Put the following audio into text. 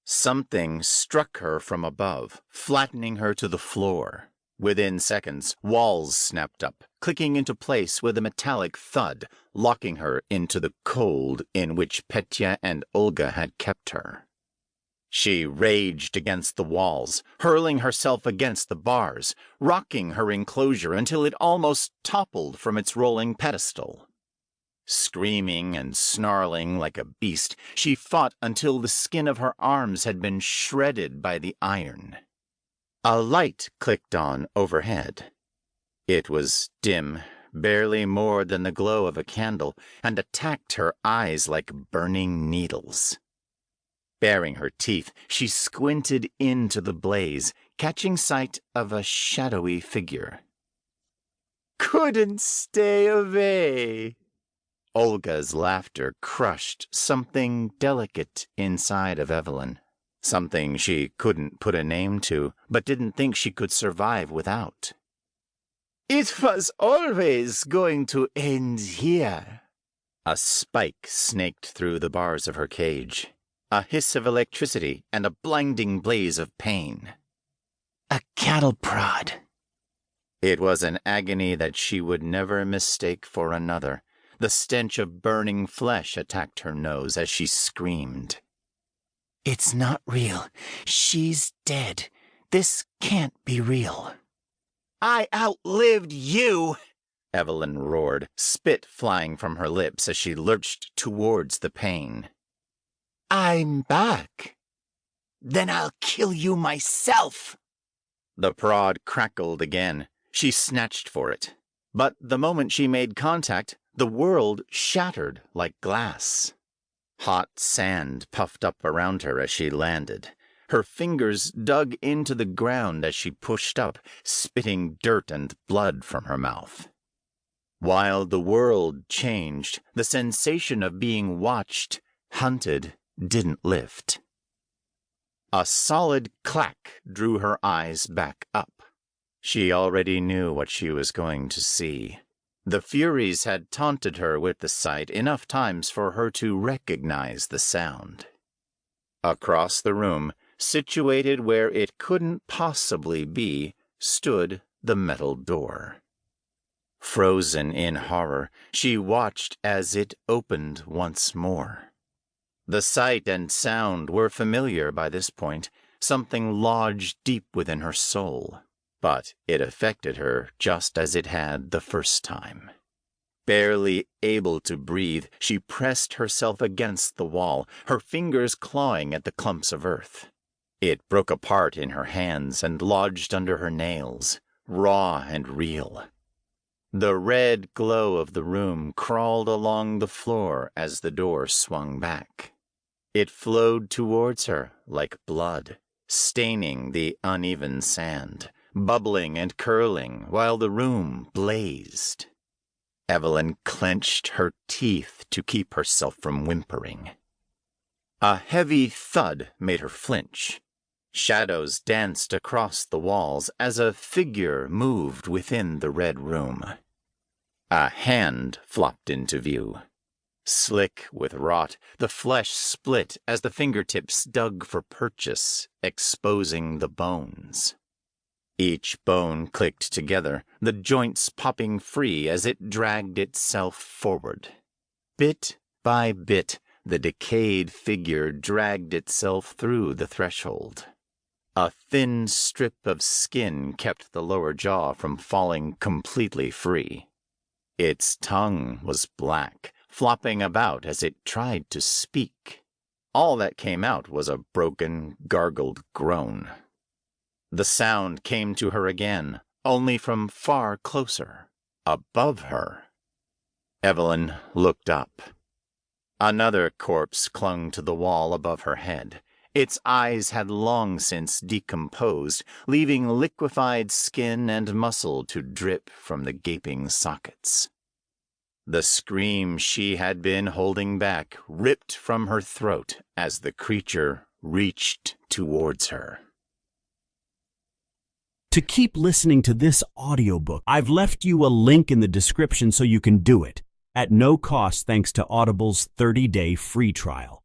Something struck her from above, flattening her to the floor. Within seconds, walls snapped up, clicking into place with a metallic thud, locking her into the cold in which Petya and Olga had kept her. She raged against the walls, hurling herself against the bars, rocking her enclosure until it almost toppled from its rolling pedestal. Screaming and snarling like a beast, she fought until the skin of her arms had been shredded by the iron. A light clicked on overhead. It was dim, barely more than the glow of a candle, and attacked her eyes like burning needles. Baring her teeth, she squinted into the blaze, catching sight of a shadowy figure. "Couldn't stay away." Olga's laughter crushed something delicate inside of Evelyn. Something she couldn't put a name to, but didn't think she could survive without. "It was always going to end here." A spike snaked through the bars of her cage. A hiss of electricity and a blinding blaze of pain. "A cattle prod." It was an agony that she would never mistake for another. The stench of burning flesh attacked her nose as she screamed. "It's not real. She's dead. This can't be real." "I outlived you!" Evelyn roared, spit flying from her lips as she lurched towards the pain. "I'm back." "Then I'll kill you myself." The prod crackled again. She snatched for it. But the moment she made contact, the world shattered like glass. Hot sand puffed up around her as she landed. Her fingers dug into the ground as she pushed up, spitting dirt and blood from her mouth. While the world changed, the sensation of being watched, hunted, didn't lift. A solid clack drew her eyes back up. She already knew what she was going to see. The Furies had taunted her with the sight enough times for her to recognize the sound. Across the room, situated where it couldn't possibly be, stood the metal door. Frozen in horror, she watched as it opened once more. The sight and sound were familiar by this point, something lodged deep within her soul. But it affected her just as it had the first time. Barely able to breathe, she pressed herself against the wall, her fingers clawing at the clumps of earth. It broke apart in her hands and lodged under her nails, raw and real. The red glow of the room crawled along the floor as the door swung back. It flowed towards her like blood, staining the uneven sand, bubbling and curling while the room blazed. Evelyn clenched her teeth to keep herself from whimpering. A heavy thud made her flinch. Shadows danced across the walls as a figure moved within the red room. A hand flopped into view. Slick with rot, the flesh split as the fingertips dug for purchase, exposing the bones. Each bone clicked together, the joints popping free as it dragged itself forward. Bit by bit, the decayed figure dragged itself through the threshold. A thin strip of skin kept the lower jaw from falling completely free. Its tongue was black, flopping about as it tried to speak. All that came out was a broken, gargled groan. The sound came to her again, only from far closer, above her. Evelyn looked up. Another corpse clung to the wall above her head. Its eyes had long since decomposed, leaving liquefied skin and muscle to drip from the gaping sockets. The scream she had been holding back ripped from her throat as the creature reached towards her. To keep listening to this audiobook, I've left you a link in the description so you can do it, at no cost thanks to Audible's 30-day free trial.